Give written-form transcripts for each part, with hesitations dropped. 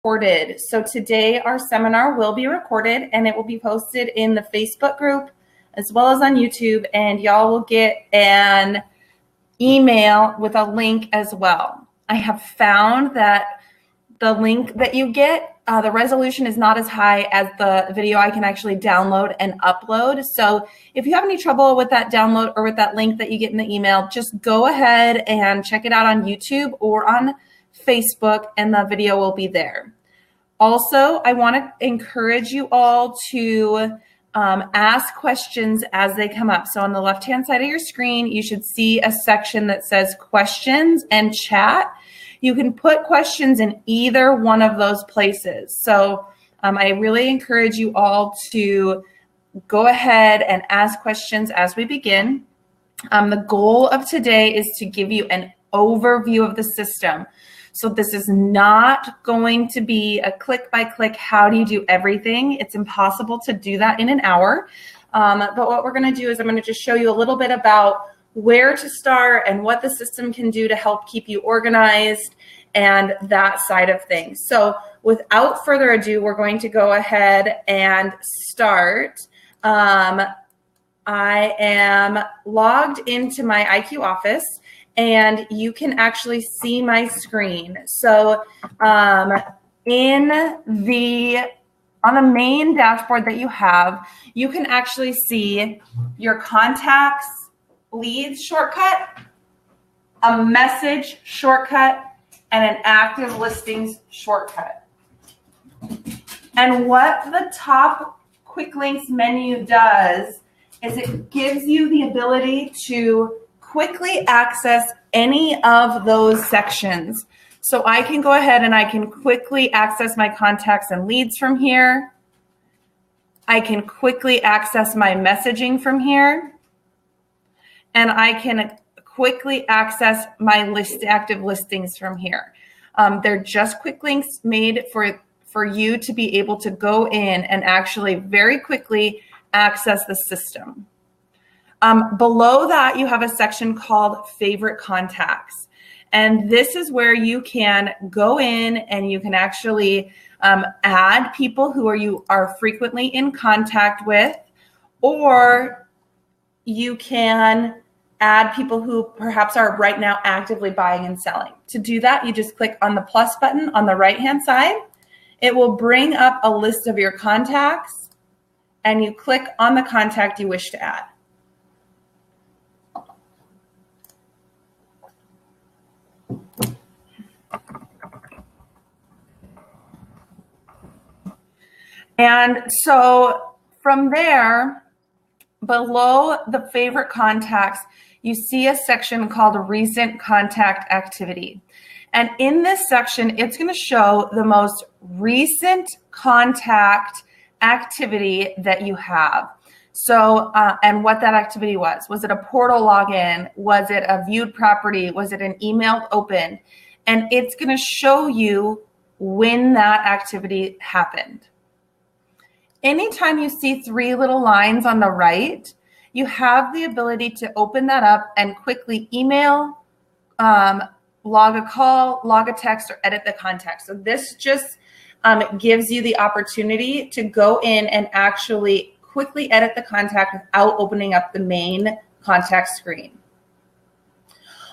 Recorded. So today our seminar will be recorded and it will be posted in the Facebook group as well as on YouTube, and y'all will get an email with a link as well. I have found that the link that you get, the resolution is not as high as the video I can actually download and upload. So if you have any trouble with that download or with that link that you get in the email, just go ahead and check it out on YouTube or on Facebook, and the video will be there. Also, I want to encourage you all to ask questions as they come up. So on the left-hand side of your screen, you should see a section that says questions and chat. You can put questions in either one of those places. So I really encourage you all to go ahead and ask questions as we begin. The goal of today is to give you an overview of the system. So this is not going to be a click-by-click, how do you do everything? It's impossible to do that in an hour. But what we're going to do is I'm going to just show you a little bit about where to start and what the system can do to help keep you organized and that side of things. So without further ado, we're going to go ahead and start. I am logged into my IQ office, and you can actually see my screen. So on the main dashboard that you have, you can actually see your contacts, leads shortcut, a message shortcut, and an active listings shortcut. And what the top quick links menu does is it gives you the ability to quickly access any of those sections. So I can go ahead and I can quickly access my contacts and leads from here. I can quickly access my messaging from here. And I can quickly access my active listings from here. They're just quick links made for you to be able to go in and actually very quickly access the system. Below that, you have a section called Favorite Contacts. And this is where you can go in and you can actually add people who you are frequently in contact with, or you can add people who perhaps are right now actively buying and selling. To do that, you just click on the plus button on the right-hand side. It will bring up a list of your contacts, and you click on the contact you wish to add. And so from there, below the favorite contacts, you see a section called Recent Contact Activity. And in this section, it's going to show the most recent contact activity that you have. So, and what that activity was. Was it a portal login? Was it a viewed property? Was it an email open? And it's going to show you when that activity happened. Anytime you see three little lines on the right, you have the ability to open that up and quickly email, log a call, log a text, or edit the contact. So this just gives you the opportunity to go in and actually quickly edit the contact without opening up the main contact screen.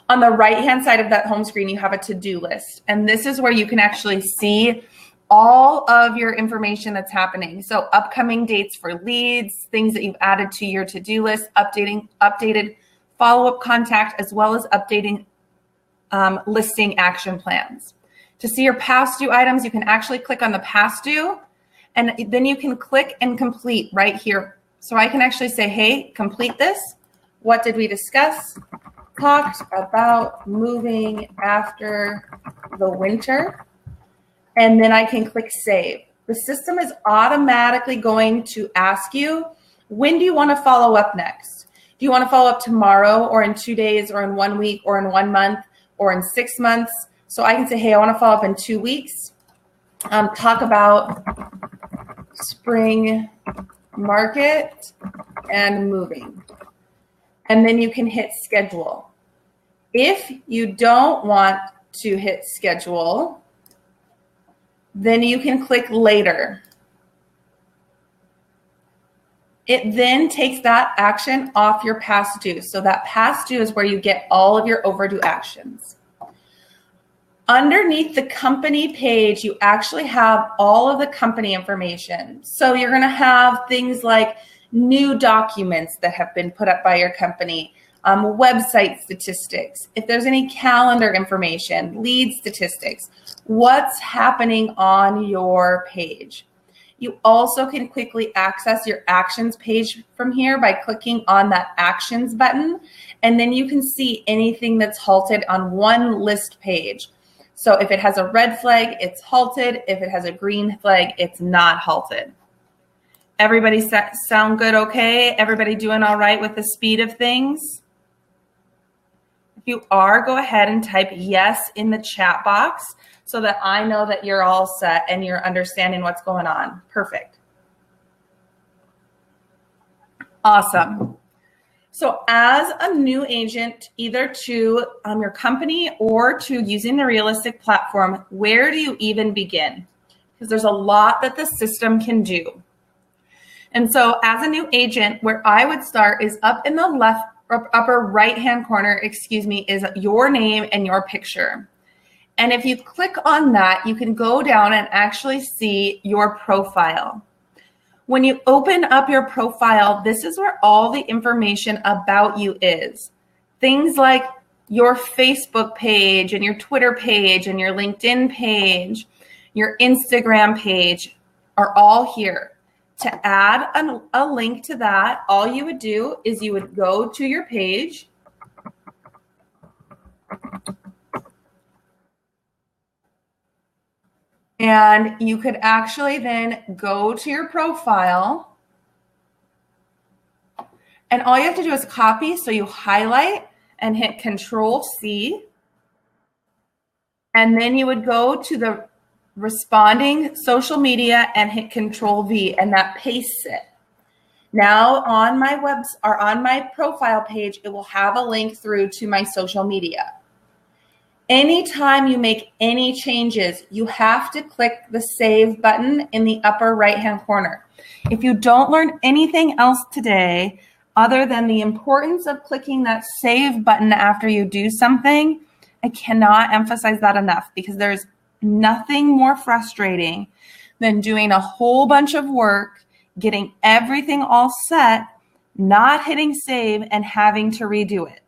On the right-hand side of that home screen, you have a to-do list. And this is where you can actually see all of your information that's happening. So upcoming dates for leads, things that you've added to your to-do list, updated follow-up contact, as well as updating listing action plans. To see your past due items, you can actually click on the past due, and then you can click and complete right here. So I can actually say, hey, complete this. What did we discuss? Talked about moving after the winter. And then I can click save. The system is automatically going to ask you, when do you want to follow up next? Do you want to follow up tomorrow, or in 2 days, or in 1 week, or in 1 month, or in 6 months? So I can say, hey, I want to follow up in 2 weeks. Talk about spring market and moving. And then you can hit schedule. If you don't want to hit schedule, Then you can click later. It then takes that action off your past due. So that past due is where you get all of your overdue actions. Underneath the company page, you actually have all of the company information. So you're going to have things like new documents that have been put up by your company, website statistics, if there's any calendar information, lead statistics, what's happening on your page. You also can quickly access your actions page from here by clicking on that actions button, and then you can see anything that's halted on one list page. So if it has a red flag, it's halted. If it has a green flag, it's not halted. Everybody sound good? Okay. Everybody doing all right with the speed of things? If you are, go ahead and type yes in the chat box so that I know that you're all set and you're understanding what's going on. Perfect. Awesome. So as a new agent, either to your company or to using the Realistic platform, where do you even begin? Because there's a lot that the system can do. And so as a new agent, where I would start is up in the upper right-hand corner, is your name and your picture. And if you click on that, you can go down and actually see your profile. When you open up your profile, this is where all the information about you is. Things like your Facebook page and your Twitter page and your LinkedIn page, your Instagram page are all here. To add a link to that, all you would do is you would go to your page. And you could actually then go to your profile. And all you have to do is copy. So you highlight and hit Control-C. And then you would go to the responding social media and hit Control-V, and that pastes it. Now on my profile page, it will have a link through to my social media. Anytime you make any changes, you have to click the save button in the upper right-hand corner. If you don't learn anything else today, other than the importance of clicking that save button after you do something, I cannot emphasize that enough, because there's nothing more frustrating than doing a whole bunch of work, getting everything all set, not hitting save, and having to redo it.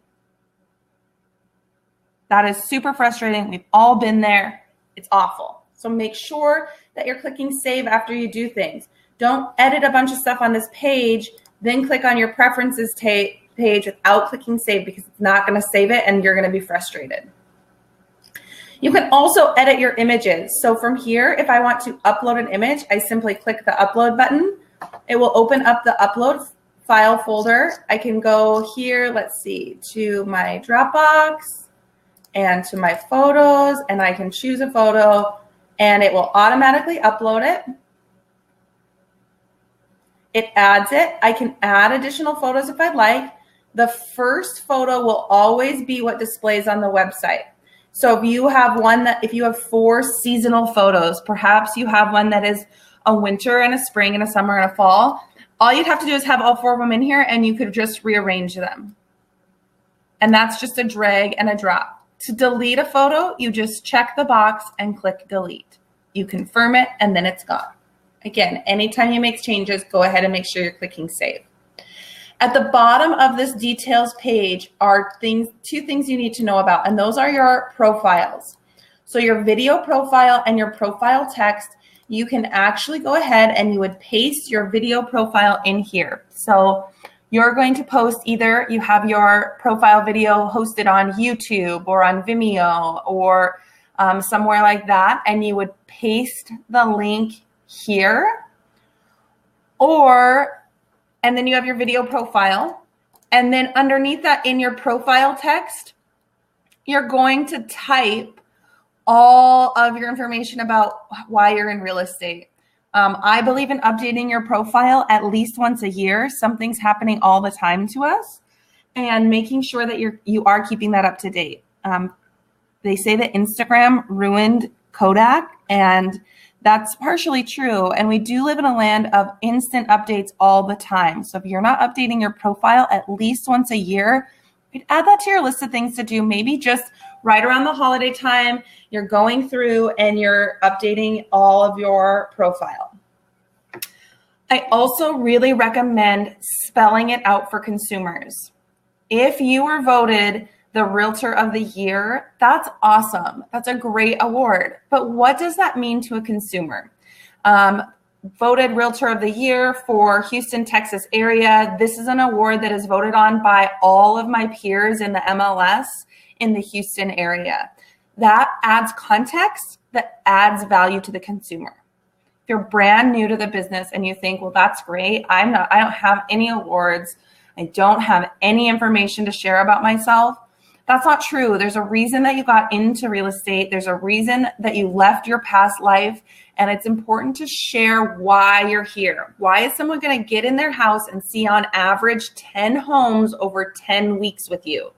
That is super frustrating. We've all been there. It's awful. So make sure that you're clicking save after you do things. Don't edit a bunch of stuff on this page, then click on your preferences page without clicking save, because it's not going to save it and you're going to be frustrated. You can also edit your images. So from here, if I want to upload an image, I simply click the upload button. It will open up the upload file folder. I can go here, let's see, to my Dropbox and to my photos, and I can choose a photo and it will automatically upload it. It adds it. I can add additional photos if I'd like. The first photo will always be what displays on the website. So if you have 4 seasonal photos, perhaps you have one that is a winter and a spring and a summer and a fall, all you'd have to do is have all 4 of them in here and you could just rearrange them. And that's just a drag and a drop. To delete a photo, you just check the box and click delete. You confirm it and then it's gone. Again, anytime you make changes, go ahead and make sure you're clicking save. At the bottom of this details page are 2 things you need to know about, and those are your profiles. So your video profile and your profile text, you can actually go ahead and you would paste your video profile in here. So you're going to post, either you have your profile video hosted on YouTube or on Vimeo or somewhere like that, and you would paste the link here, and then you have your video profile, and then underneath that in your profile text, you're going to type all of your information about why you're in real estate. I believe in updating your profile at least once a year. Something's happening all the time to us, and making sure that you are keeping that up to date. They say that Instagram ruined Kodak, and That's partially true. And we do live in a land of instant updates all the time. So if you're not updating your profile at least once a year, add that to your list of things to do. Maybe just right around the holiday time, you're going through and you're updating all of your profile. I also really recommend spelling it out for consumers. If you were voted the Realtor of the Year, that's awesome. That's a great award. But what does that mean to a consumer? Voted Realtor of the Year for Houston, Texas area. This is an award that is voted on by all of my peers in the MLS in the Houston area. That adds context, that adds value to the consumer. If you're brand new to the business and you think, well, that's great. I don't have any awards. I don't have any information to share about myself. That's not true. There's a reason that you got into real estate. There's a reason that you left your past life. And it's important to share why you're here. Why is someone going to get in their house and see on average 10 homes over 10 weeks with you?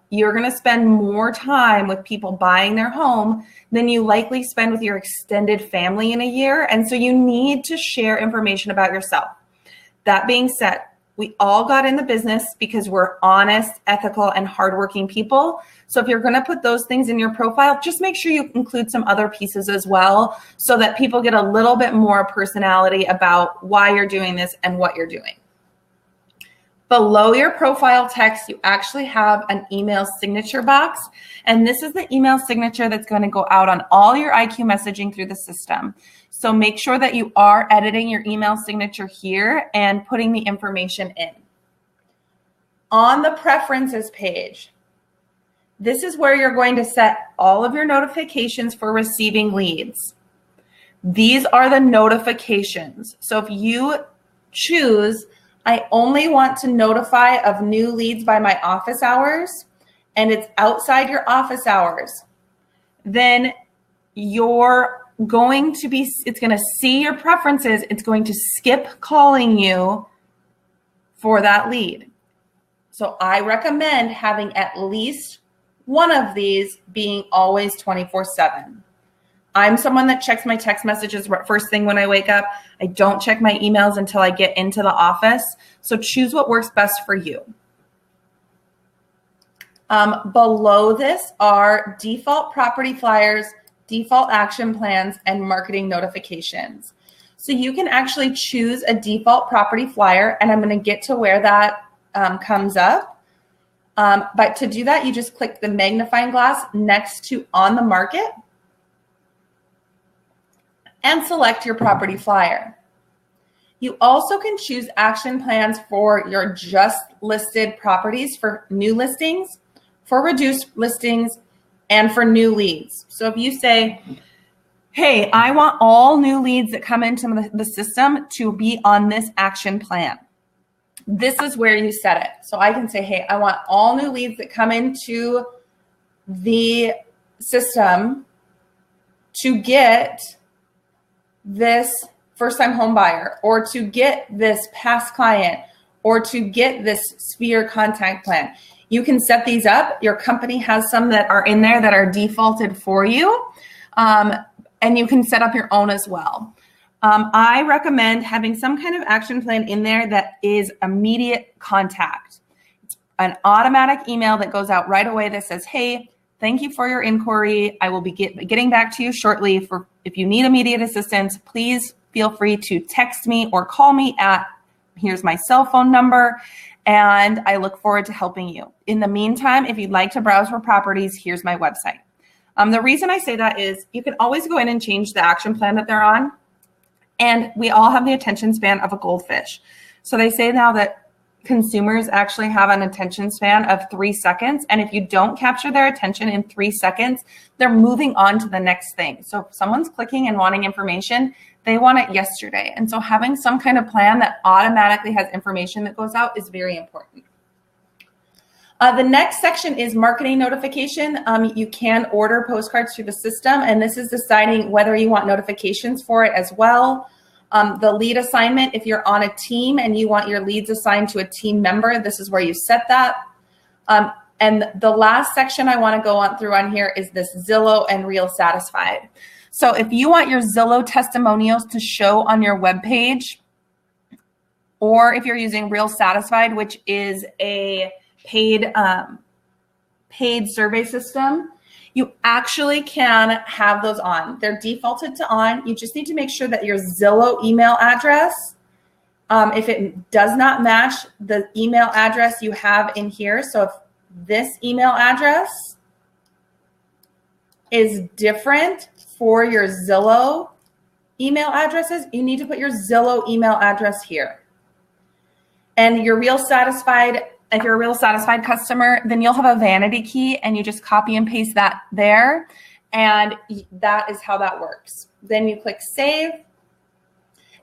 You're going to spend more time with people buying their home than you likely spend with your extended family in a year. And so you need to share information about yourself. That being said, we all got in the business because we're honest, ethical, and hardworking people. So if you're going to put those things in your profile, just make sure you include some other pieces as well so that people get a little bit more personality about why you're doing this and what you're doing. Below your profile text, you actually have an email signature box. And this is the email signature that's going to go out on all your IQ messaging through the system. So make sure that you are editing your email signature here and putting the information in. On the preferences page, this is where you're going to set all of your notifications for receiving leads. These are the notifications. So if you choose, I only want to notify of new leads by my office hours, and it's outside your office hours, then it's going to see your preferences. It's going to skip calling you for that lead. So I recommend having at least one of these being always 24/7. I'm someone that checks my text messages first thing when I wake up. I don't check my emails until I get into the office. So choose what works best for you. Below this are default property flyers, default action plans, and marketing notifications. So you can actually choose a default property flyer, and I'm going to get to where that comes up. But to do that, you just click the magnifying glass next to on the market and select your property flyer. You also can choose action plans for your just listed properties for new listings, for reduced listings, and for new leads. So if you say, hey, I want all new leads that come into the system to be on this action plan, this is where you set it. So I can say, hey, I want all new leads that come into the system to get this first-time home buyer, or to get this past client, or to get this Sphere contact plan. You can set these up. Your company has some that are in there that are defaulted for you, and you can set up your own as well. I recommend having some kind of action plan in there that is immediate contact. It's an automatic email that goes out right away that says, hey, thank you for your inquiry. I will be getting back to you shortly. If you need immediate assistance, please feel free to text me or call me at, here's my cell phone number, and I look forward to helping you. In the meantime, if you'd like to browse for properties, here's my website. The reason I say that is you can always go in and change the action plan that they're on, and we all have the attention span of a goldfish. So they say now that consumers actually have an attention span of 3 seconds. And if you don't capture their attention in 3 seconds, they're moving on to the next thing. So if someone's clicking and wanting information, they want it yesterday. And so having some kind of plan that automatically has information that goes out is very important. The next section is marketing notification. You can order postcards through the system, and this is deciding whether you want notifications for it as well. The lead assignment, if you're on a team and you want your leads assigned to a team member, this is where you set that. And the last section I want to go through on here is this Zillow and Real Satisfied. So if you want your Zillow testimonials to show on your webpage, or if you're using Real Satisfied, which is a paid survey system, you actually can have those on. They're defaulted to on. You just need to make sure that your Zillow email address, if it does not match the email address you have in here, so if this email address is different for your Zillow email addresses, you need to put your Zillow email address here. And you're Real Satisfied. If you're a Real Satisfied customer, then you'll have a vanity key and you just copy and paste that there. And that is how that works. Then you click save.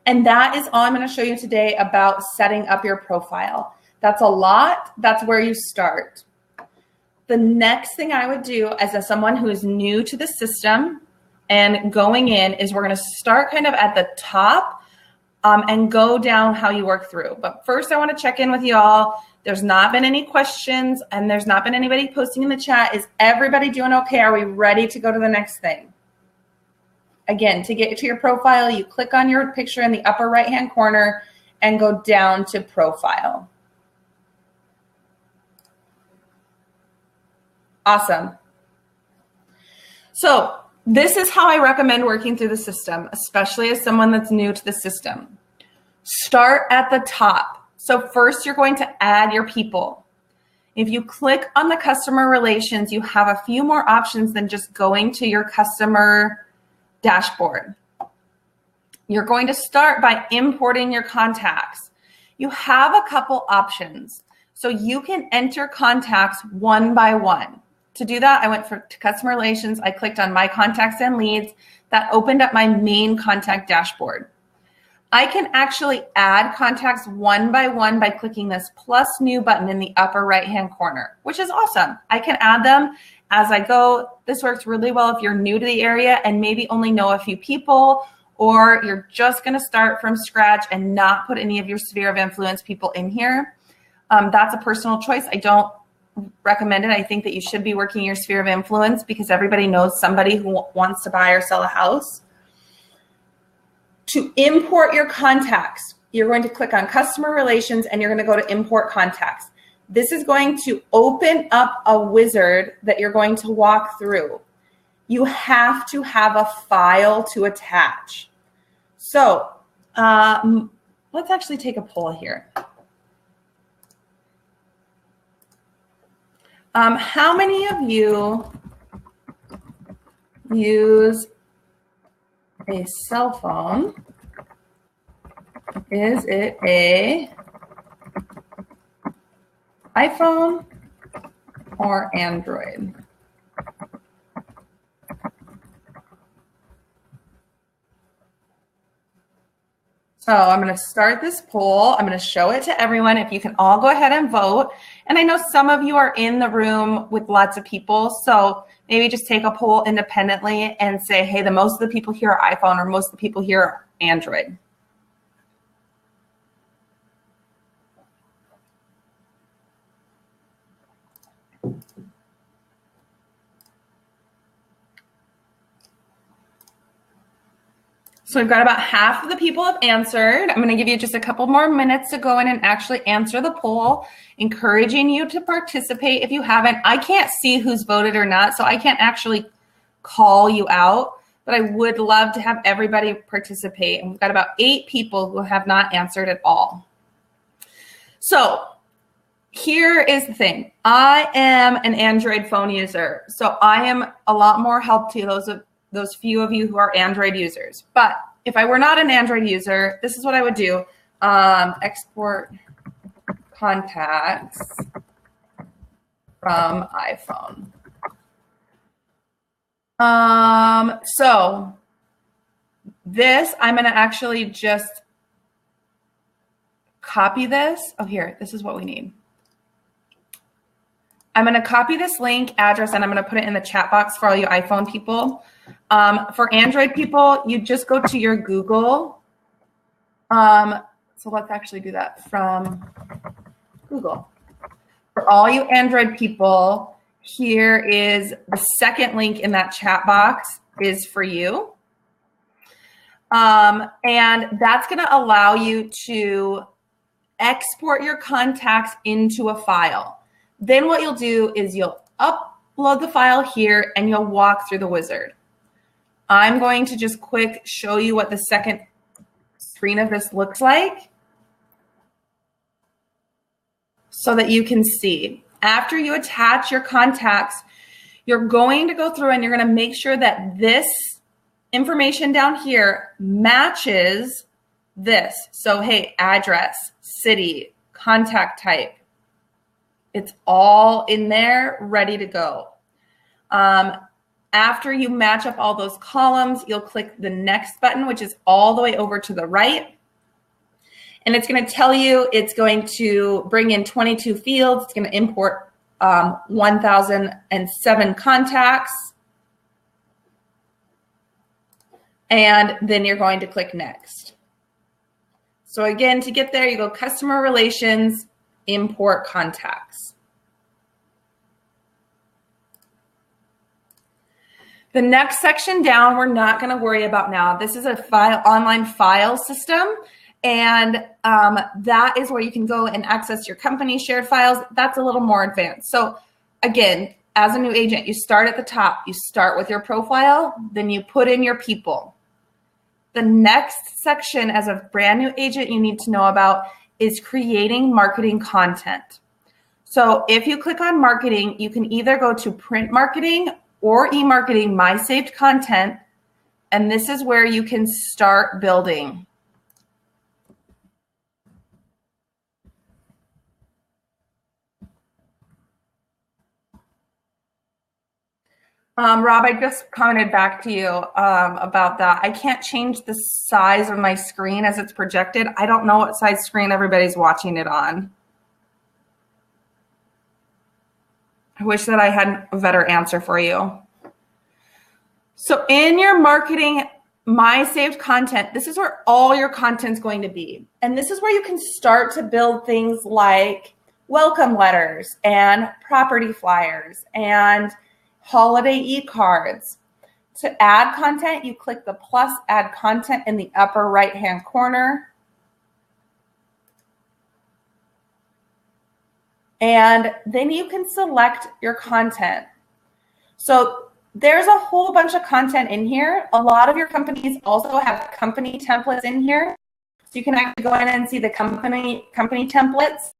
And that is all I'm going to show you today about setting up your profile. That's a lot. That's where you start. The next thing I would do as someone who is new to the system and going in is we're going to start kind of at the top and go down how you work through. But first I want to check in with you all. There's not been any questions and there's not been anybody posting in the chat. Is everybody doing okay? Are we ready to go to the next thing? Again, to get to your profile, you click on your picture in the upper right-hand corner and go down to profile. Awesome. So this is how I recommend working through the system, especially as someone that's new to the system. Start at the top. So first you're going to add your people. If you click on the customer relations, you have a few more options than just going to your customer dashboard. You're going to start by importing your contacts. You have a couple options. So you can enter contacts one by one. To do that, I went to customer relations. I clicked on my contacts and leads. That opened up my main contact dashboard. I can actually add contacts one by one by clicking this plus new button in the upper right-hand corner, which is awesome. I can add them as I go. This works really well if you're new to the area and maybe only know a few people, or you're just going to start from scratch and not put any of your sphere of influence people in here. That's a personal choice. I don't recommend it. I think that you should be working your sphere of influence because everybody knows somebody who wants to buy or sell a house. To import your contacts, you're going to click on customer relations and you're going to go to import contacts. This is going to open up a wizard that you're going to walk through. You have to have a file to attach. So let's actually take a poll here. How many of you use a cell phone? Is it a iPhone or Android? So I'm going to start this poll. I'm going to show it to everyone. If you can all go ahead and vote. And I know some of you are in the room with lots of people. So maybe just take a poll independently and say, hey, the most of the people here are iPhone or most of the people here are Android. So we've got about half of the people have answered. I'm going to give you just a couple more minutes to go in and actually answer the poll, encouraging you to participate if you haven't. I can't see who's voted or not, so I can't actually call you out, but I would love to have everybody participate. And we've got about 8 people who have not answered at all. So here is the thing. I am an Android phone user, so I am a lot more help to those few of you who are Android users. But if I were not an Android user, this is what I would do. Export contacts from iPhone. So this, I'm going to actually just copy this. Oh, here, this is what we need. I'm going to copy this link address and I'm going to put it in the chat box for all you iPhone people. For Android people, you just go to your Google. So let's actually do that from Google. For all you Android people, here is the second link in that chat box is for you. And that's going to allow you to export your contacts into a file. Then what you'll do is you'll upload the file here and you'll walk through the wizard. I'm going to just quick show you what the second screen of this looks like so that you can see. After you attach your contacts, you're going to go through and you're going to make sure that this information down here matches this. So, hey, address, city, contact type. It's all in there, ready to go. After you match up all those columns, you'll click the next button, which is all the way over to the right. And it's going to tell you it's going to bring in 22 fields. It's going to import 1,007 contacts. And then you're going to click next. So again, to get there, you go customer relations, import contacts. The next section down, we're not going to worry about now. This is a online file system, and that is where you can go and access your company shared files. That's a little more advanced. So again, as a new agent, you start at the top. You start with your profile, then you put in your people. The next section as a brand new agent you need to know about is creating marketing content. So if you click on marketing, you can either go to print marketing or e-marketing, my saved content, and this is where you can start building. Rob, I just commented back to you about that. I can't change the size of my screen as it's projected. I don't know what size screen everybody's watching it on. I wish that I had a better answer for you. So in your marketing, my saved content, this is where all your content's going to be. And this is where you can start to build things like welcome letters and property flyers and holiday e-cards. To add content, you click the plus add content in the upper right-hand corner. And then you can select your content. So there's a whole bunch of content in here. A lot of your companies also have company templates in here. So you can actually go in and see the company templates.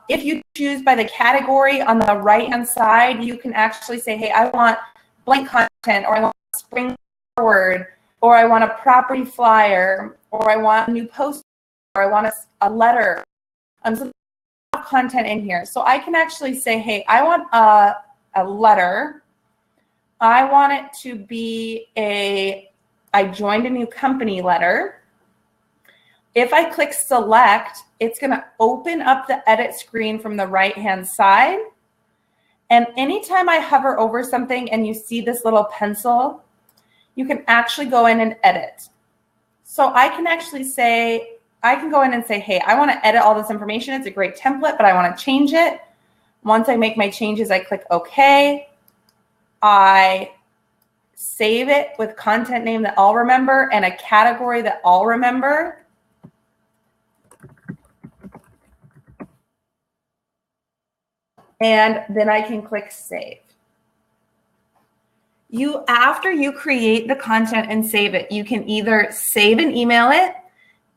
If you choose by the category on the right-hand side, you can actually say, hey, I want blank content, or I want spring forward, or I want a property flyer, or I want a new post, or I want a letter. So content in here. So I can actually say, hey, I want a letter. I want it to be I joined a new company letter. If I click select, it's going to open up the edit screen from the right-hand side. And anytime I hover over something and you see this little pencil, you can actually go in and edit. So I can actually say, I can go in and say, hey, I want to edit all this information. It's a great template, but I want to change it. Once I make my changes, I click OK. I save it with content name that I'll remember and a category that I'll remember. And then I can click save. After you create the content and save it, you can either save and email it,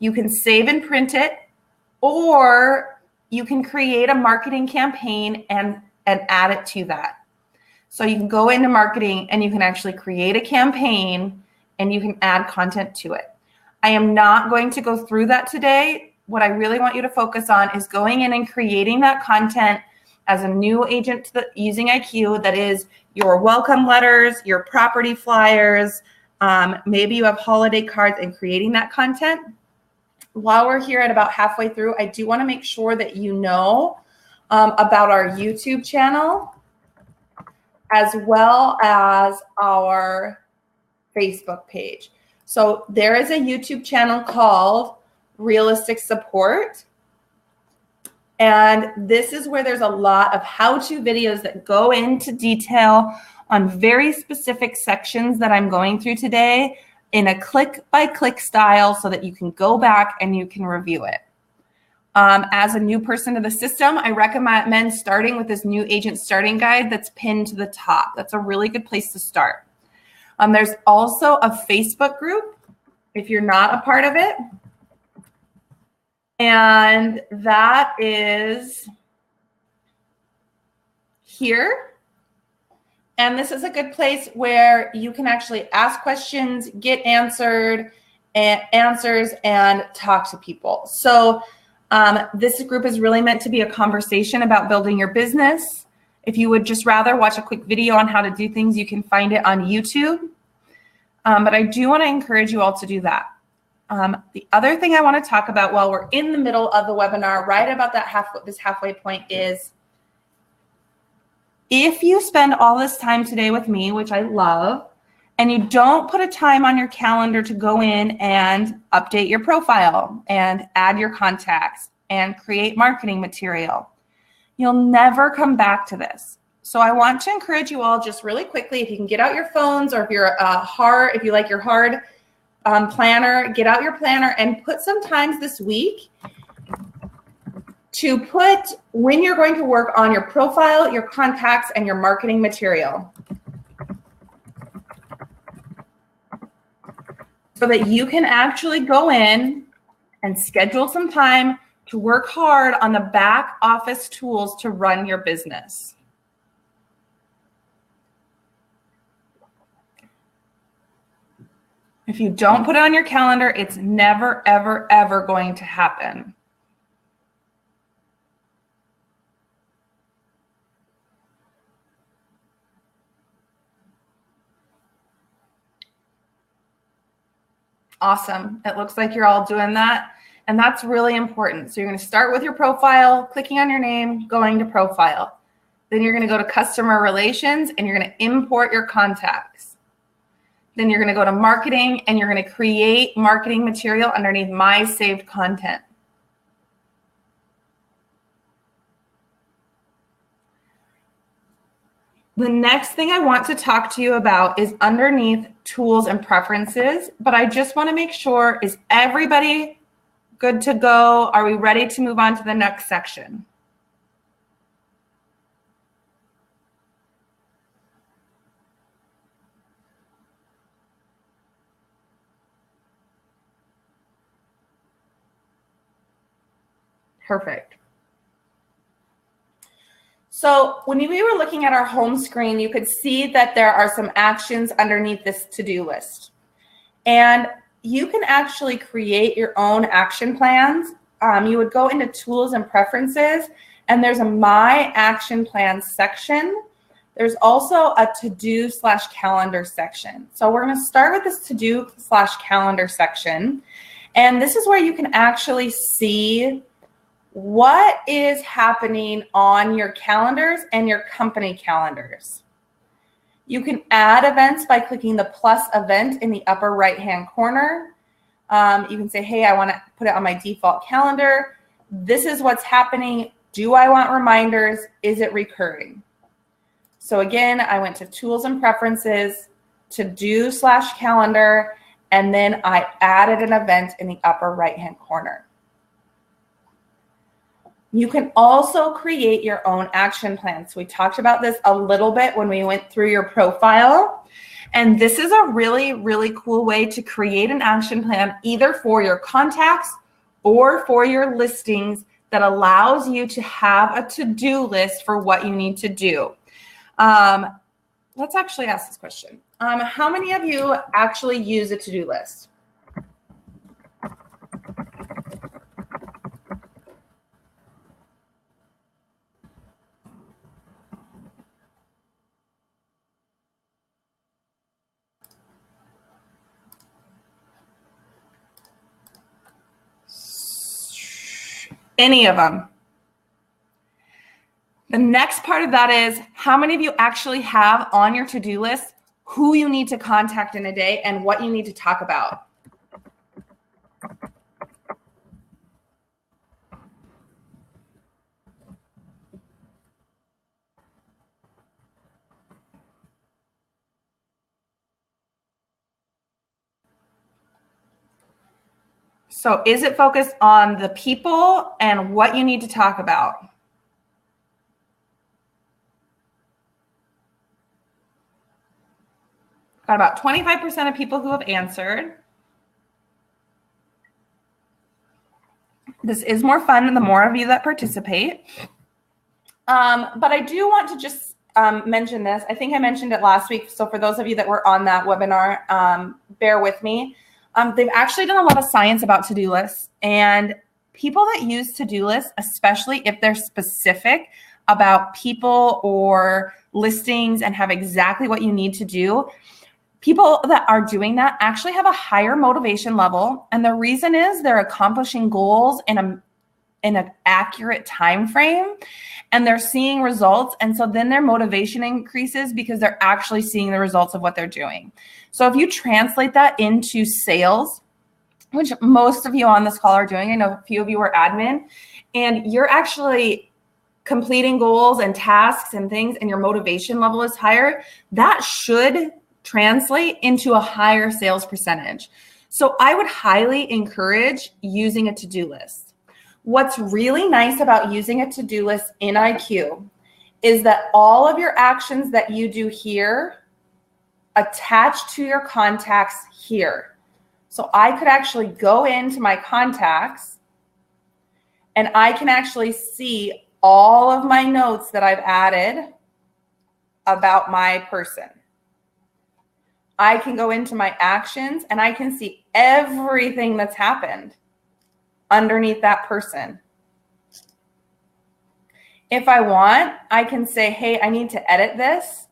you can save and print it, or you can create a marketing campaign and add it to that. So you can go into marketing and you can actually create a campaign and you can add content to it. I am not going to go through that today. What I really want you to focus on is going in and creating that content as a new agent using IQ. That is your welcome letters, your property flyers, maybe you have holiday cards, and creating that content. While we're here at about halfway through, I do want to make sure that you know about our YouTube channel, as well as our Facebook page. So there is a YouTube channel called Realistic Support. And this is where there's a lot of how-to videos that go into detail on very specific sections that I'm going through today in a click-by-click style so that you can go back and you can review it. As a new person to the system, I recommend starting with this new agent starting guide that's pinned to the top. That's a really good place to start. There's also a Facebook group if you're not a part of it. And that is here. And this is a good place where you can actually ask questions, get answers, and talk to people. So this group is really meant to be a conversation about building your business. If you would just rather watch a quick video on how to do things, you can find it on YouTube. But I do want to encourage you all to do that. The other thing I want to talk about while we're in the middle of the webinar, right about this halfway point, is if you spend all this time today with me, which I love, and you don't put a time on your calendar to go in and update your profile and add your contacts and create marketing material, you'll never come back to this. So I want to encourage you all just really quickly, if you can get out your phones, or if you're if you like your hard planner, get out your planner and put some times this week to put when you're going to work on your profile, your contacts, and your marketing material, so that you can actually go in and schedule some time to work hard on the back office tools to run your business. If you don't put it on your calendar, it's never, ever, ever going to happen. Awesome. It looks like you're all doing that. And that's really important. So you're going to start with your profile, clicking on your name, going to profile. Then you're going to go to customer relations and you're going to import your contacts. Then you're going to go to marketing and you're going to create marketing material underneath my saved content. The next thing I want to talk to you about is underneath tools and preferences, but I just want to make sure, is everybody good to go? Are we ready to move on to the next section? Perfect. So when we were looking at our home screen, you could see that there are some actions underneath this to-do list. And you can actually create your own action plans. You would go into tools and preferences, and there's a My Action Plans section. There's also a to-do/calendar section. So we're going to start with this to-do/calendar section. And this is where you can actually see what is happening on your calendars and your company calendars. You can add events by clicking the plus event in the upper right-hand corner. You can say, hey, I want to put it on my default calendar. This is what's happening. Do I want reminders? Is it recurring? So again, I went to tools and preferences, to-do/calendar, and then I added an event in the upper right-hand corner. You can also create your own action plans. So we talked about this a little bit when we went through your profile. And this is a really, really cool way to create an action plan, either for your contacts or for your listings, that allows you to have a to-do list for what you need to do. Let's actually ask this question. How many of you actually use a to-do list? Any of them? The next part of that is, how many of you actually have on your to-do list who you need to contact in a day and what you need to talk about? So is it focused on the people and what you need to talk about? Got about 25% of people who have answered. This is more fun the more of you that participate. But I do want to just mention this. I think I mentioned it last week. So for those of you that were on that webinar, bear with me. They've actually done a lot of science about to-do lists, and people that use to-do lists, especially if they're specific about people or listings and have exactly what you need to do, people that are doing that actually have a higher motivation level. And the reason is they're accomplishing goals in an accurate time frame, and they're seeing results. And so then their motivation increases because they're actually seeing the results of what they're doing. So if you translate that into sales, which most of you on this call are doing, I know a few of you are admin, and you're actually completing goals and tasks and things, and your motivation level is higher, that should translate into a higher sales percentage. So I would highly encourage using a to-do list. What's really nice about using a to-do list in IQ is that all of your actions that you do here attach to your contacts here. So I could actually go into my contacts and I can actually see all of my notes that I've added about my person. I can go into my actions and I can see everything that's happened underneath that person. If I want, I can say, hey, I need to edit this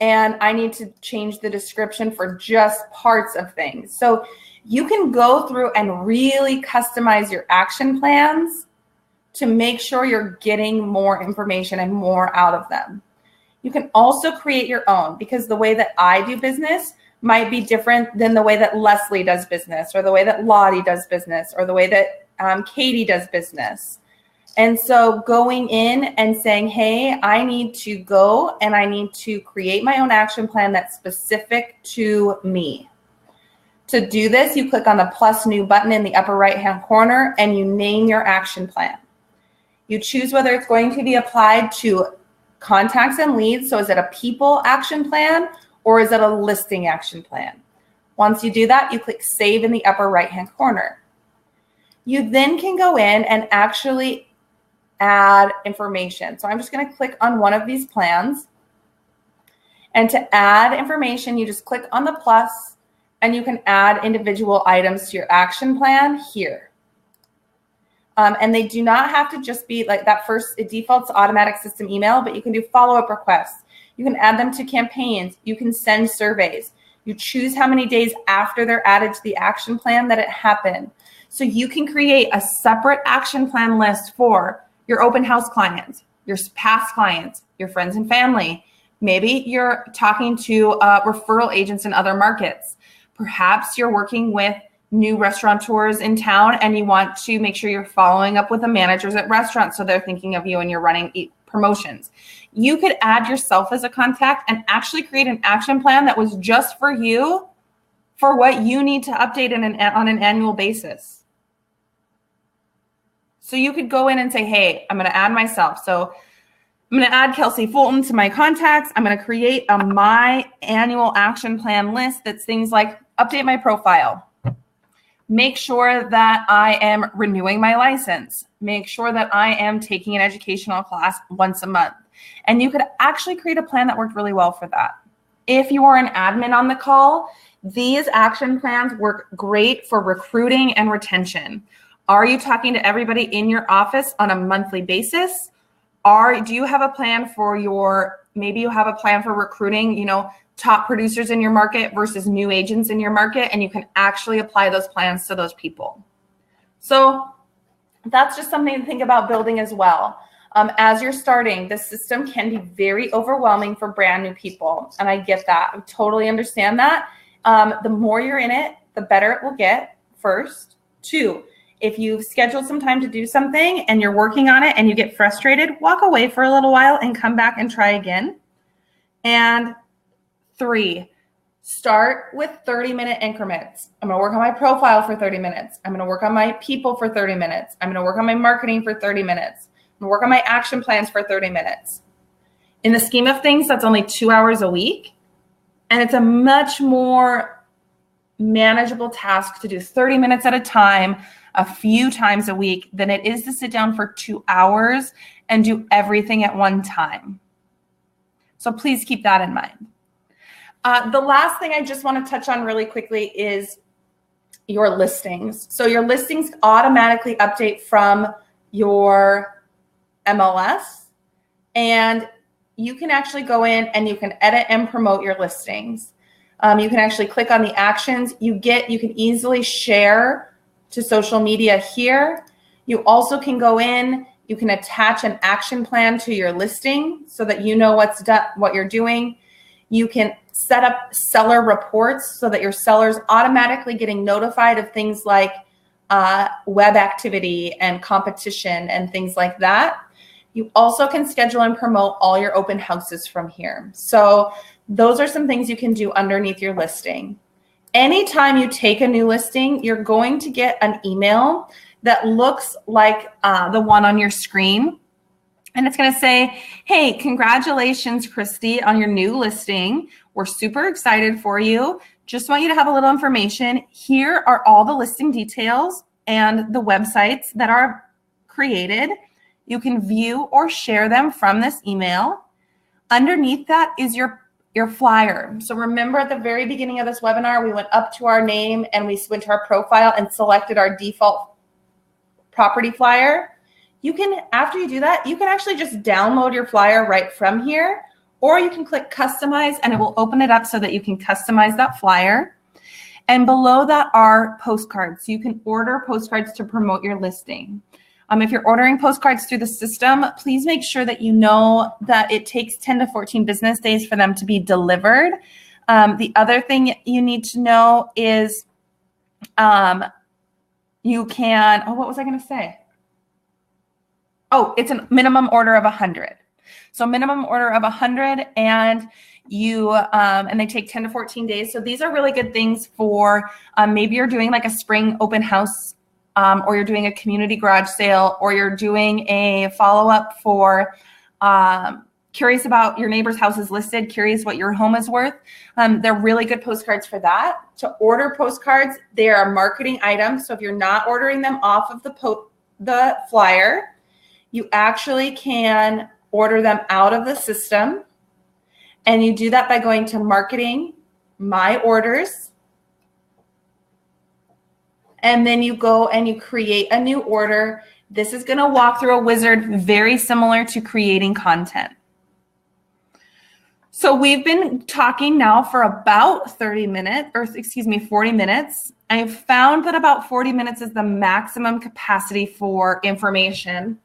and I need to change the description for just parts of things. So you can go through and really customize your action plans to make sure you're getting more information and more out of them. You can also create your own, because the way that I do business might be different than the way that Leslie does business, or the way that Lottie does business, or the way that Katie does business. And so going in and saying, hey, I need to go and I need to create my own action plan that's specific to me. To do this, you click on the plus new button in the upper right-hand corner and you name your action plan. You choose whether it's going to be applied to contacts and leads. So is it a people action plan or is it a listing action plan? Once you do that, you click save in the upper right-hand corner. You then can go in and actually add information. So I'm just going to click on one of these plans. And to add information, you just click on the plus and you can add individual items to your action plan here. And they do not have to just be like that first, it defaults to automatic system email, but you can do follow-up requests. You can add them to campaigns. You can send surveys. You choose how many days after they're added to the action plan that it happened. So you can create a separate action plan list for your open house clients, your past clients, your friends and family. Maybe you're talking to referral agents in other markets. Perhaps you're working with new restaurateurs in town and you want to make sure you're following up with the managers at restaurants so they're thinking of you and you're running promotions. You could add yourself as a contact and actually create an action plan that was just for you for what you need to update on an annual basis. So you could go in and say, hey, I'm going to add myself. So I'm going to add Kelsey Fulton to my contacts. I'm going to create my annual action plan list that's things like update my profile. Make sure that I am renewing my license. Make sure that I am taking an educational class once a month. And you could actually create a plan that worked really well for that. If you are an admin on the call, these action plans work great for recruiting and retention. Are you talking to everybody in your office on a monthly basis? Do you have a plan for maybe you have a plan for recruiting, top producers in your market versus new agents in your market, and you can actually apply those plans to those people. So that's just something to think about building as well. As you're starting, the system can be very overwhelming for brand new people. And I get that. I totally understand that. The more you're in it, the better it will get, first. 2, if you've scheduled some time to do something and you're working on it and you get frustrated, walk away for a little while and come back and try again. And 3, Start with 30-minute increments. I'm going to work on my profile for 30 minutes. I'm going to work on my people for 30 minutes. I'm going to work on my marketing for 30 minutes. I'm going to work on my action plans for 30 minutes. In the scheme of things, that's only 2 hours a week. And it's a much more manageable task to do 30 minutes at a time, a few times a week, than it is to sit down for 2 hours and do everything at one time. So please keep that in mind. The last thing I just want to touch on really quickly is your listings. So your listings automatically update from your MLS, and you can actually go in and you can edit and promote your listings. You can actually click on the actions you can easily share to social media here. You also can go in, you can attach an action plan to your listing so that you know what you're doing. You can set up seller reports so that your seller's automatically getting notified of things like web activity and competition and things like that. You also can schedule and promote all your open houses from here. So those are some things you can do underneath your listing. Anytime you take a new listing, you're going to get an email that looks like the one on your screen. And it's going to say, hey, congratulations, Christy, on your new listing. We're super excited for you. Just want you to have a little information. Here are all the listing details and the websites that are created. You can view or share them from this email. Underneath that is your flyer. So remember at the very beginning of this webinar, we went up to our name and we went to our profile and selected our default property flyer. You can, after you do that, you can actually just download your flyer right from here, or you can click customize and it will open it up so that you can customize that flyer. And below that are postcards. So you can order postcards to promote your listing. If you're ordering postcards through the system, please make sure that you know that it takes 10 to 14 business days for them to be delivered. The other thing you need to know is you can, what was I going to say? Oh, it's a minimum order of 100. So minimum order of 100, and and they take 10 to 14 days. So these are really good things for maybe you're doing like a spring open house, or you're doing a community garage sale, or you're doing a follow-up for curious about your neighbor's house is listed, curious what your home is worth. They're really good postcards for that. To order postcards, they are marketing items. So if you're not ordering them off of the flyer, you actually can order them out of the system. And you do that by going to marketing, my orders. And then you go and you create a new order. This is going to walk through a wizard very similar to creating content. So we've been talking now for about 40 minutes. I've found that about 40 minutes is the maximum capacity for information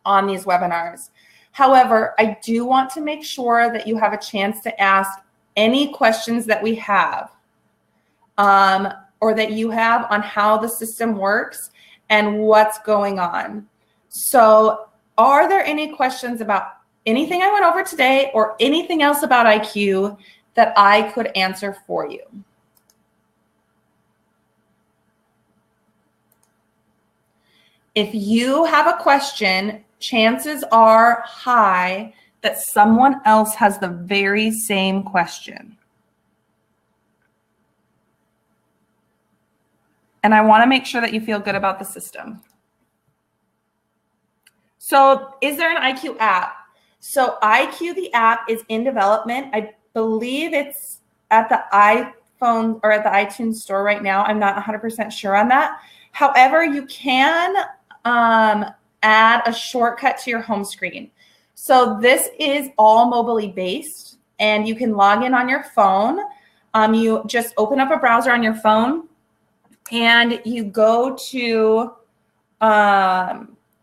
on these webinars. However, I do want to make sure that you have a chance to ask any questions that we have, or that you have on how the system works and what's going on. So are there any questions about anything I went over today or anything else about IQ that I could answer for you? If you have a question, chances are high that someone else has the very same question. And I want to make sure that you feel good about the system. So is there an IQ app? So IQ, the app, is in development. I believe it's at the iPhone or at the iTunes store right now. I'm not 100% sure on that. However, you can add a shortcut to your home screen. So this is all mobilely based, and you can log in on your phone. You just open up a browser on your phone, and you go to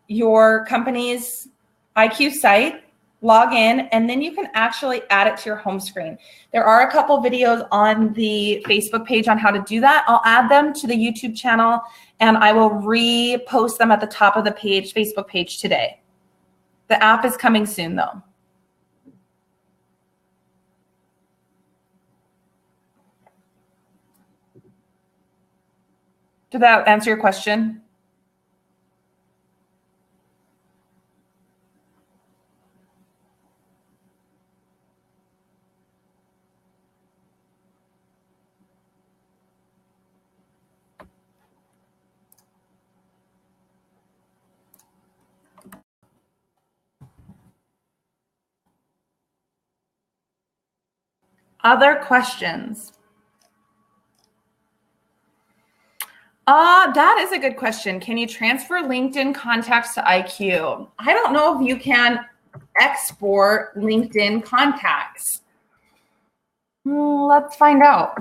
your company's IQ site, log in, and then you can actually add it to your home screen. There are a couple videos on the Facebook page on how to do that. I'll add them to the YouTube channel, and I will repost them at the top of the page, Facebook page today. The app is coming soon, though. Did that answer your question? Other questions? That is a good question. Can you transfer LinkedIn contacts to IQ? I don't know if you can export LinkedIn contacts. Let's find out.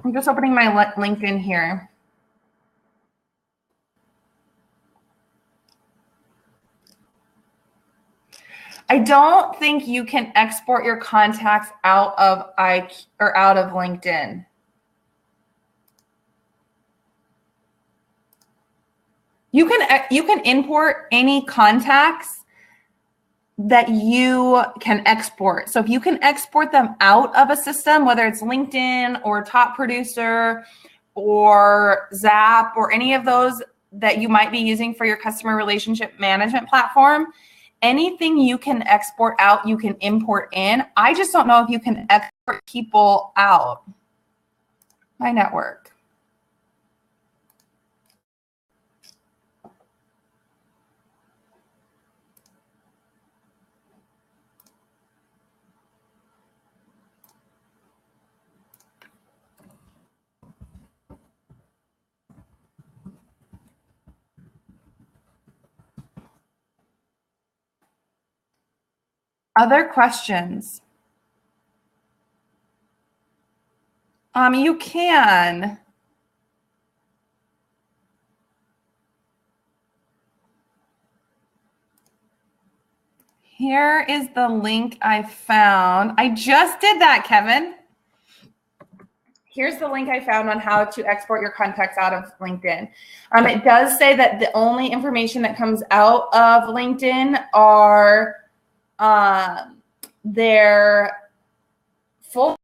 I'm just opening my LinkedIn here. I don't think you can export your contacts out of IQ or out of LinkedIn. You can import any contacts that you can export. So if you can export them out of a system, whether it's LinkedIn or Top Producer or Zap or any of those that you might be using for your customer relationship management platform, anything you can export out, you can import in. I just don't know if you can export people out. My network. Other questions? You can. Here is the link I found. I just did that, Kevin. Here's the link I found on how to export your contacts out of LinkedIn. It does say that the only information that comes out of LinkedIn are their full.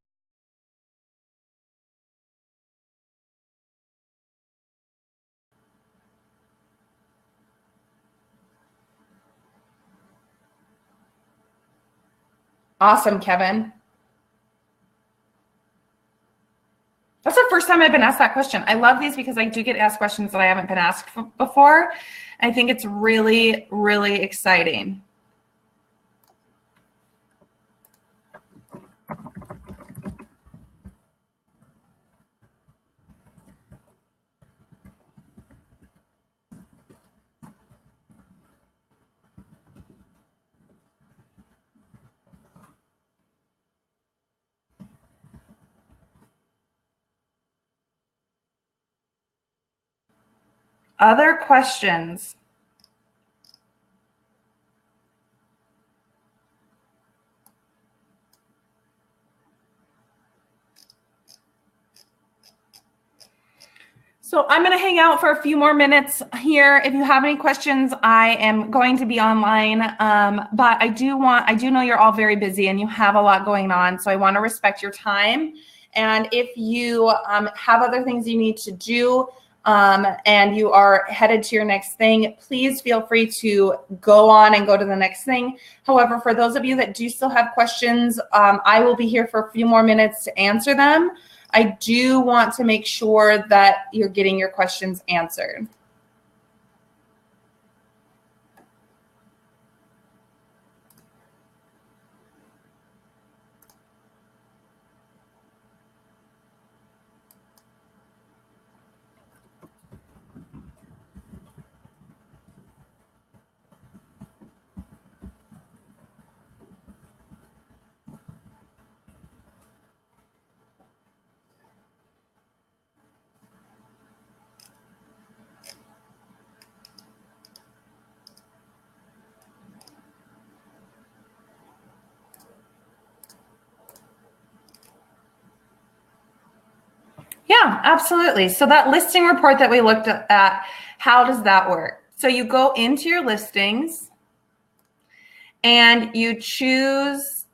Awesome, Kevin. That's the first time I've been asked that question. I love these because I do get asked questions that I haven't been asked before. I think it's really, really exciting. Other questions? So I'm going to hang out for a few more minutes here. If you have any questions, I am going to be online. But I do know you're all very busy and you have a lot going on. So I want to respect your time. And if you have other things you need to do and you are headed to your next thing, please feel free to go on and go to the next thing. However, for those of you that do still have questions, I will be here for a few more minutes to answer them. I do want to make sure that you're getting your questions answered. Yeah, absolutely. So that listing report that we looked at, how does that work? So you go into your listings and you choose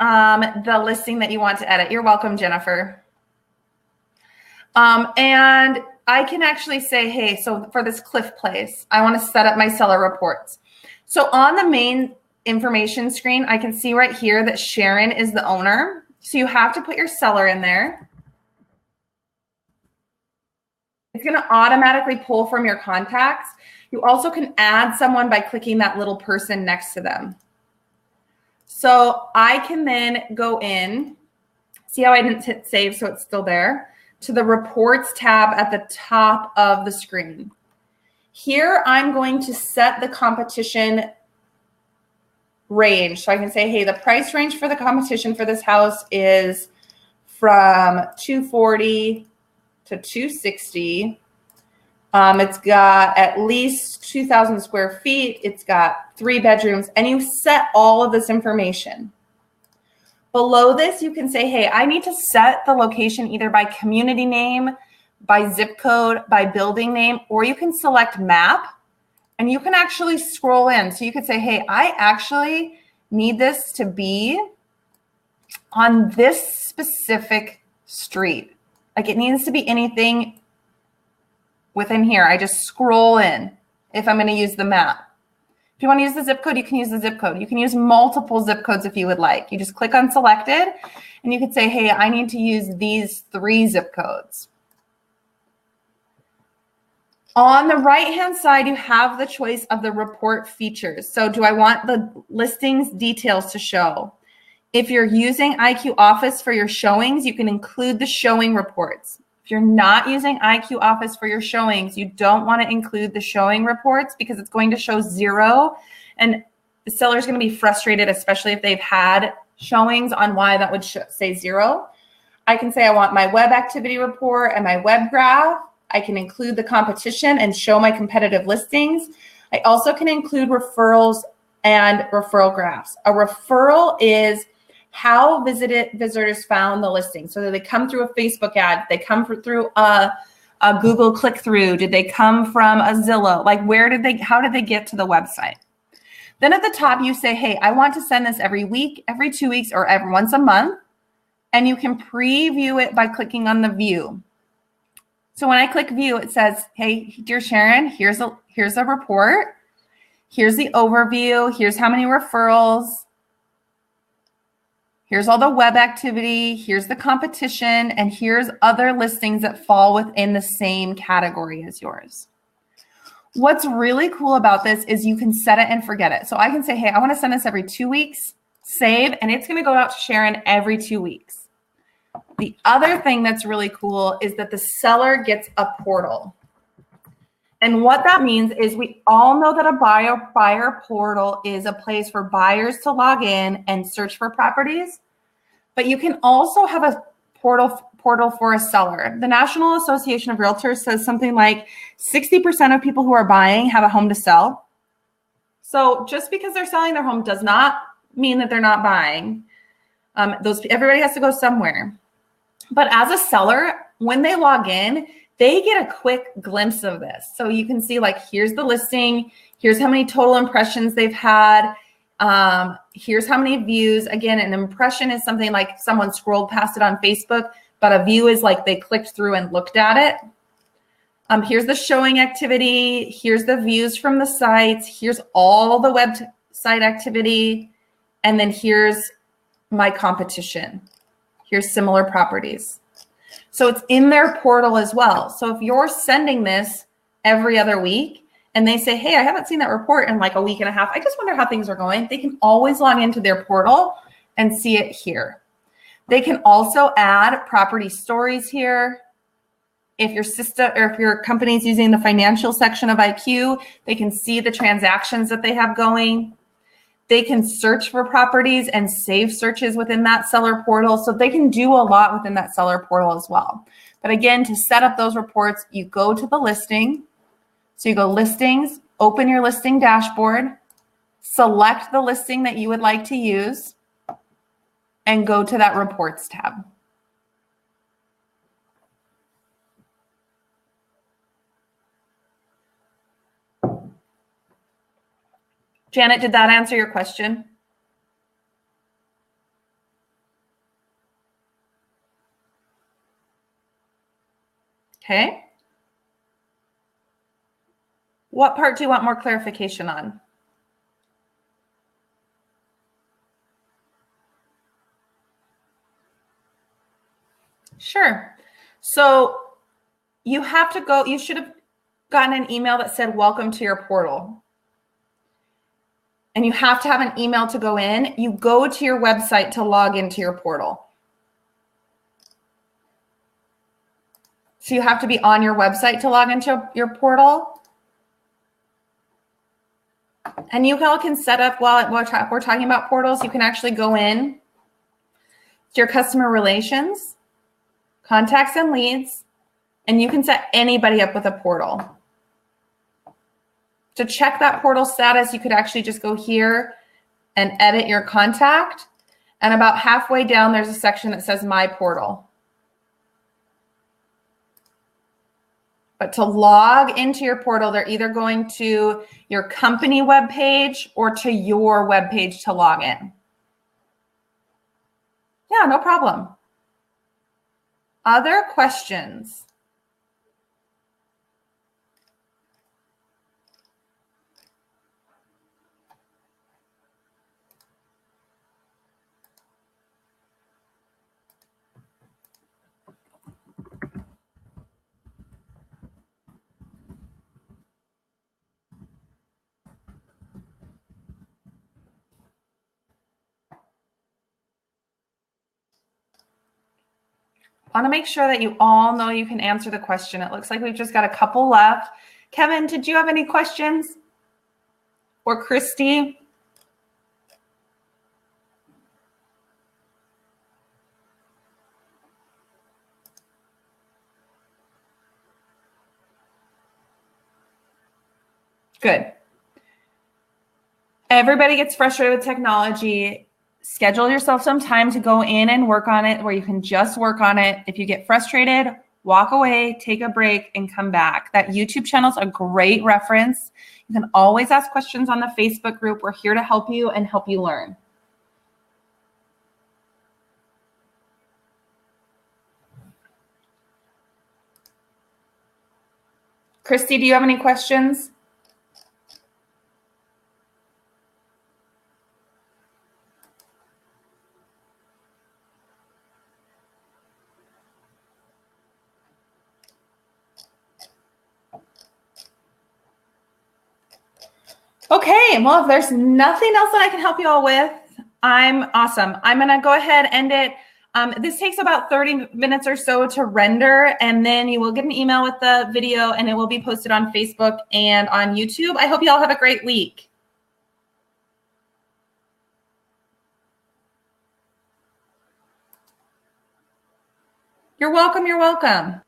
the listing that you want to edit. You're welcome, Jennifer. And I can actually say, hey, so for this Cliff Place, I want to set up my seller reports. So on the main information screen, I can see right here that Sharon is the owner. So you have to put your seller in there. It's going to automatically pull from your contacts. You also can add someone by clicking that little person next to them. So I can then go in, see how I didn't hit save, so it's still there, to the reports tab at the top of the screen. Here, I'm going to set the competition range. So I can say, hey, the price range for the competition for this house is from $240 to $260. It's got at least 2,000 square feet. It's got 3 bedrooms, and you set all of this information. Below this, you can say, hey, I need to set the location either by community name, by zip code, by building name, or you can select map, and you can actually scroll in. So you could say, hey, I actually need this to be on this specific street. Like it needs to be anything within here. I just scroll in if I'm going to use the map. If you want to use the zip code, you can use the zip code. You can use multiple zip codes if you would like. You just click on selected and you could say, hey, I need to use these 3 zip codes. On the right-hand side, you have the choice of the report features. So do I want the listings details to show? If you're using IQ Office for your showings, you can include the showing reports. If you're not using IQ Office for your showings, you don't want to include the showing reports because it's going to show 0. And the seller's going to be frustrated, especially if they've had showings, on why that would say 0. I can say I want my web activity report and my web graph. I can include the competition and show my competitive listings. I also can include referrals and referral graphs. A referral is how visitors found the listing. So did they come through a Facebook ad? Did they come through a Google click-through? Did they come from a Zillow? Like how did they get to the website? Then at the top, you say, hey, I want to send this every week, every 2 weeks, or every once a month. And you can preview it by clicking on the view. So when I click view, it says, hey, dear Sharon, here's a report. Here's the overview. Here's how many referrals. Here's all the web activity. Here's the competition. And here's other listings that fall within the same category as yours. What's really cool about this is you can set it and forget it. So I can say, hey, I want to send this every 2 weeks, save, and it's going to go out to Sharon every 2 weeks. The other thing that's really cool is that the seller gets a portal. And what that means is we all know that a buyer portal is a place for buyers to log in and search for properties, but you can also have a portal for a seller. The National Association of Realtors says something like 60% of people who are buying have a home to sell. So just because they're selling their home does not mean that they're not buying. Everybody has to go somewhere. But as a seller, when they log in, they get a quick glimpse of this. So you can see, like, here's the listing. Here's how many total impressions they've had. Here's how many views. Again, an impression is something like someone scrolled past it on Facebook, but a view is like they clicked through and looked at it. Here's the showing activity. Here's the views from the sites. Here's all the website activity. And then here's my competition. Here's similar properties. So it's in their portal as well. So if you're sending this every other week and they say, hey, I haven't seen that report in like a week and a half, I just wonder how things are going, they can always log into their portal and see it here. They can also add property stories here. If your system or if your company's using the financial section of IQ, they can see the transactions that they have going. They can search for properties and save searches within that seller portal. So they can do a lot within that seller portal as well. But again, to set up those reports, you go to the listing. So you go listings, open your listing dashboard, select the listing that you would like to use, and go to that reports tab. Janet, did that answer your question? Okay. What part do you want more clarification on? Sure. So you have to go, you should have gotten an email that said, welcome to your portal. And you have to have an email to go in. You go to your website to log into your portal. So you have to be on your website to log into your portal. And you all can set up, while we're talking about portals, you can actually go in to your customer relations, contacts and leads, and you can set anybody up with a portal. To check that portal status, you could actually just go here and edit your contact. And about halfway down, there's a section that says My Portal. But to log into your portal, they're either going to your company webpage or to your webpage to log in. Yeah, no problem. Other questions? I want to make sure that you all know you can answer the question. It looks like we've just got a couple left. Kevin, did you have any questions? Or Christy? Good. Everybody gets frustrated with technology. Schedule yourself some time to go in and work on it where you can just work on it. If you get frustrated, walk away, take a break, and come back. That YouTube channel is a great reference. You can always ask questions on the Facebook group. We're here to help you and help you learn. Christy, do you have any questions? Okay, well, if there's nothing else that I can help you all with, I'm awesome. I'm going to go ahead and end it. This takes about 30 minutes or so to render, and then you will get an email with the video, and it will be posted on Facebook and on YouTube. I hope you all have a great week. You're welcome. You're welcome.